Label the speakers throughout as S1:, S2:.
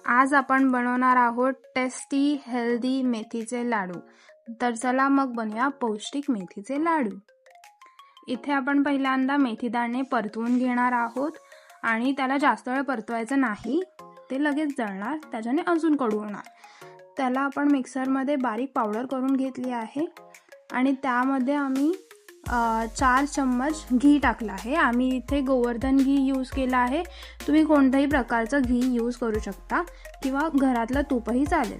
S1: आज आपण बनवणार आहोत टेस्टी हेल्दी मेथीचे लाडू। तर चला मग बनवूया पौष्टिक मेथीचे लाडू। इथे आपण पहिल्यांदा मेथी दाणे परतवून घेणार आहोत आणि त्याला जास्त वेळ परतवायचं नाही, ते लगेच जळणार, त्याच्याने अजून कडू होणार। त्याला आपण मिक्सरमध्ये बारीक पावडर करून घेतली आहे आणि त्यामध्ये आम्ही 4 चम्मच घी टाकला आहे। आम्ही इथे गोवर्धन घी यूज केला आहे, तुम्ही कोणत्याही प्रकारचं घी यूज करू शकता किंवा घरातलं तूपही चालेल।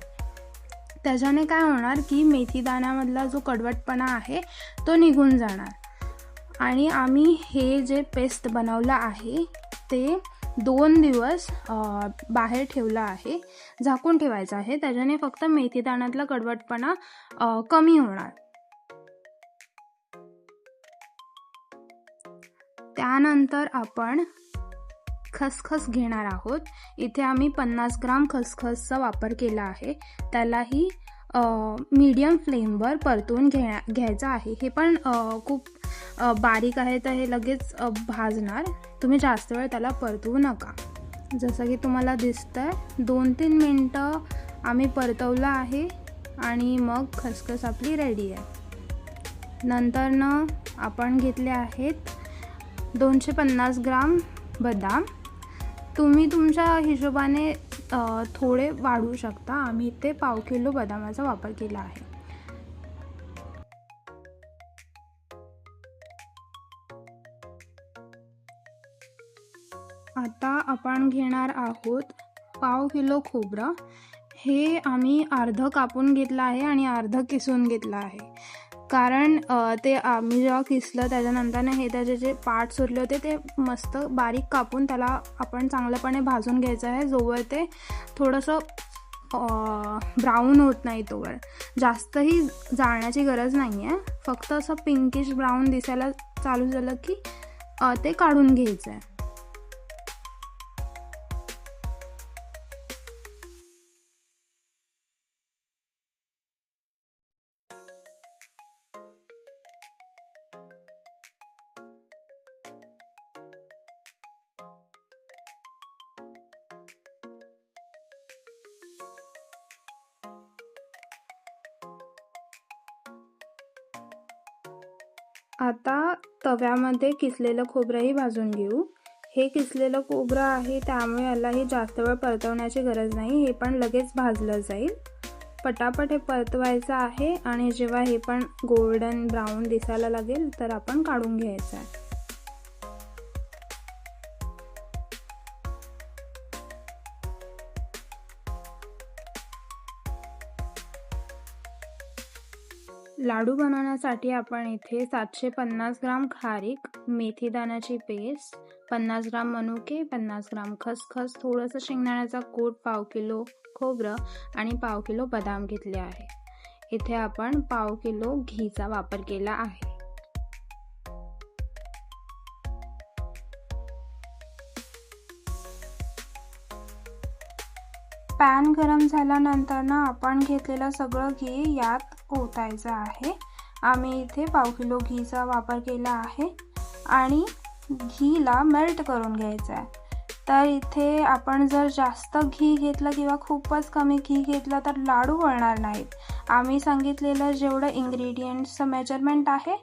S1: त्याच्याने काय होणार की मेथी दाण्यामधला जो कडवटपणा आहे तो निघून जाणार आणि आम्ही हे जे पेस्ट बनवलं आहे ते 2 दिवस बाहेर ठेवलं आहे, झाकून ठेवायचं आहे। त्याच्याने फक्त मेथी दाण्यातला कडवटपणा कमी होणार। त्यानंतर आपण खसखस घेणार आहोत। इथे आम्ही 50 ग्राम खसखसचा वापर केला आहे। त्यालाही मीडियम फ्लेमवर परतून घ्यायचं आहे। हे पण खूप बारीक आहे तर हे लगेच भाजणार, तुम्ही जास्त वेळ त्याला परतवू नका। जसं की तुम्हाला दिसतंय 2-3 मिनिटं आम्ही परतवलं आहे आणि मग खसखस आपली रेडी आहे। नंतरनं आपण घेतले आहेत 250 ग्राम बदाम। तुम्ही तुमच्या हिशोबाने थोडे वाढवू शकता, आम्ही इथे पाव किलो बदामाचा वापर केला आहे। आता आपण घेणार आहोत पाव किलो खोबरं। हे आम्ही अर्ध कापून घेतलं आहे आणि अर्ध किसून घेतलं आहे, कारण ते आम्ही जेव्हा किसलं त्याच्यानंतर हे त्याचे जे पार्ट्स उरले होते ते मस्त बारीक कापून त्याला आपण चांगल्यापणे भाजून घ्यायचं आहे, जोवर ते थोडंसं ब्राऊन होत नाही तोवर। जास्तही जाळण्याची गरज नाही आहे, फक्त असं पिंकिश ब्राऊन दिसायला चालू झालं की ते काढून घ्यायचं आहे। आता तव्यामध्ये किसलेलं खोबरंही भाजून घेऊ। हे किसलेलं खोबरं आहे त्यामुळे यालाही जास्त वेळ परतवण्याची गरज नाही, हे पण लगेच भाजलं जाईल। पटापट हे परतवायचं आहे आणि जेव्हा हे पण गोल्डन ब्राऊन दिसायला लागेल तर आपण काढून घ्यायचं आहे। लाडू बनवण्यासाठी आपण इथे 750 ग्राम खारीक, मेथी दाण्याची पेस्ट, 50 ग्राम मनुके, 50 ग्राम खसखस, थोडंसं शेंगदाण्याचा कूट, पाव किलो खोबरं आणि पाव किलो बदाम घेतले आहे। इथे आपण पाव किलो घीचा वापर केला आहे। पॅन गरम झाल्यानंतर ना आपण घेतलेलं सगळं घी यात ओतायचं आहे। आम्ही इथे पाव किलो घीचा वापर केला आहे आणि घीला मेल्ट करून घ्यायचं आहे। तर इथे आपण जर जास्त घी घेतलं किंवा खूपच कमी घी घेतलं तर लाडू वळणार नाहीत। आम्ही सांगितलेलं जेवढं इन्ग्रेडियंट्सचं मेजरमेंट आहे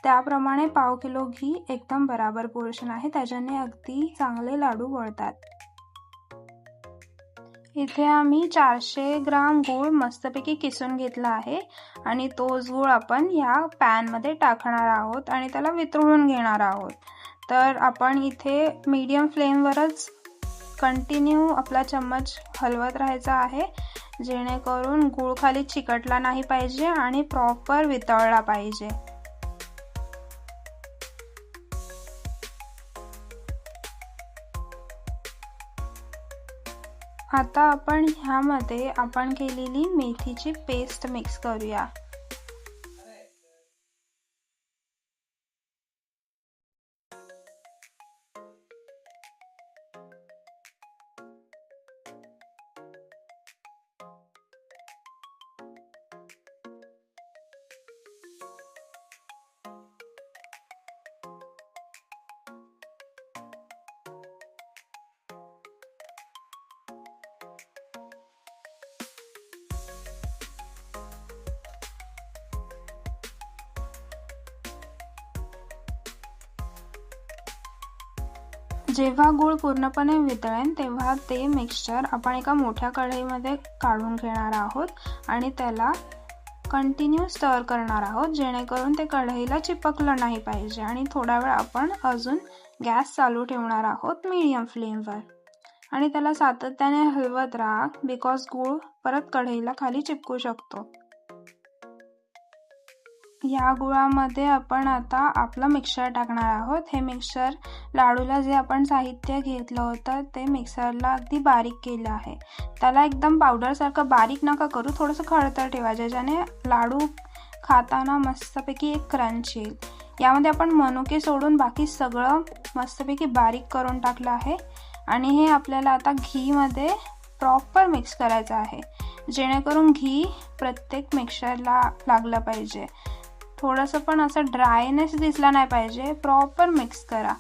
S1: त्याप्रमाणे पाव किलो घी एकदम बराबर पोर्शन आहे, त्याच्याने अगदी चांगले लाडू वळतात। इथे आम्ही 400 ग्राम गूळ मस्तपैकी किसून घेतला आहे आणि तोच गूळ आपण ह्या पॅनमध्ये टाकणार आहोत आणि त्याला वितळून घेणार आहोत। तर आपण इथे मीडियम फ्लेमवरच कंटिन्यू आपला चम्मच हलवत राहायचा आहे, जेणेकरून गूळ खाली चिकटला नाही पाहिजे आणि प्रॉपर वितळला पाहिजे। आता आपण ह्यामध्ये आपण केलेली मेथीची पेस्ट मिक्स करूया। जेव्हा गूळ पूर्णपणे वितळेल तेव्हा ते मिक्सचर आपण एका मोठ्या कढईमध्ये काढून घेणार आहोत आणि त्याला कंटिन्यू स्टर करणार आहोत, जेणेकरून ते कढईला चिपकलं नाही पाहिजे. आणि थोडा वेळ आपण अजून गॅस चालू ठेवणार आहोत मीडियम फ्लेमवर आणि त्याला सातत्याने हलवत राहा, बिकॉज गूळ परत कढईला खाली चिपकू शकतो. या गुळामध्ये आपण आता आपलं मिक्सर टाकणार आहोत. हे मिक्सर लाडूला जे आपण साहित्य घेतलं होतं ते मिक्सरला अगदी बारीक केलं आहे. त्याला एकदम पावडरसारखं बारीक नका करू, थोडंसं खडतर ठेवा, ज्याच्याने लाडू खाताना मस्तपैकी एक क्रंच येईल. यामध्ये आपण मनुके सोडून बाकी सगळं मस्तपैकी बारीक करून टाकलं आहे आणि हे आपल्याला आता घीमध्ये प्रॉपर मिक्स करायचं आहे, जेणेकरून घी प्रत्येक मिक्सरला लागलं पाहिजे. थोडंसं पण असं ड्रायनेस दिसला नाही पाहिजे. प्रॉपर मिक्स करा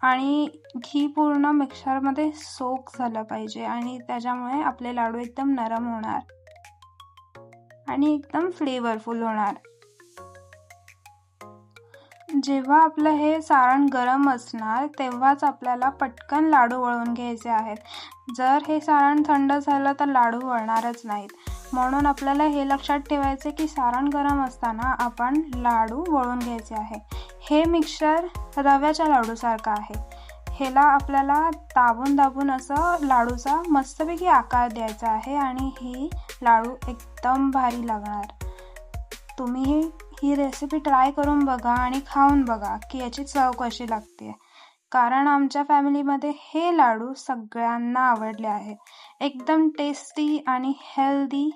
S1: आणि घी पूर्ण मिक्सरमध्ये सोक झालं पाहिजे आणि त्याच्यामुळे आपले लाडू एकदम नरम होणार आणि एकदम फ्लेवरफुल होणार. जेव्हा आपलं हे सारण गरम असणार तेव्हाच आपल्याला पटकन लाडू वळून घ्यायचे आहेत. जर हे सारण थंड झालं तर लाडू वळणारच नाहीत. म्हणून आपल्याला हे लक्षात ठेवायचे की सारण गरम असताना आपण लाडू वळून घ्यायचे आहे. हे मिक्सचर रव्याच्या लाडूसारखं आहे. ह्याला आपल्याला दाबून दाबून असं लाडूचा मस्तपैकी आकार द्यायचा आहे आणि ही लाडू एकदम भारी लागणार. तुम्ही ही रेसिपी ट्राय करून बघा आणि खाऊन बघा की याची चव कशी लागते, कारण आमच्या फॅमिलीमध्ये हे लाडू सगळ्यांना आवडले आहे. एकदम टेस्टी आणि हेल्दी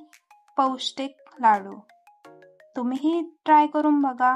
S1: पौष्टिक लाडू. तुम्हीही ट्राय करून बघा.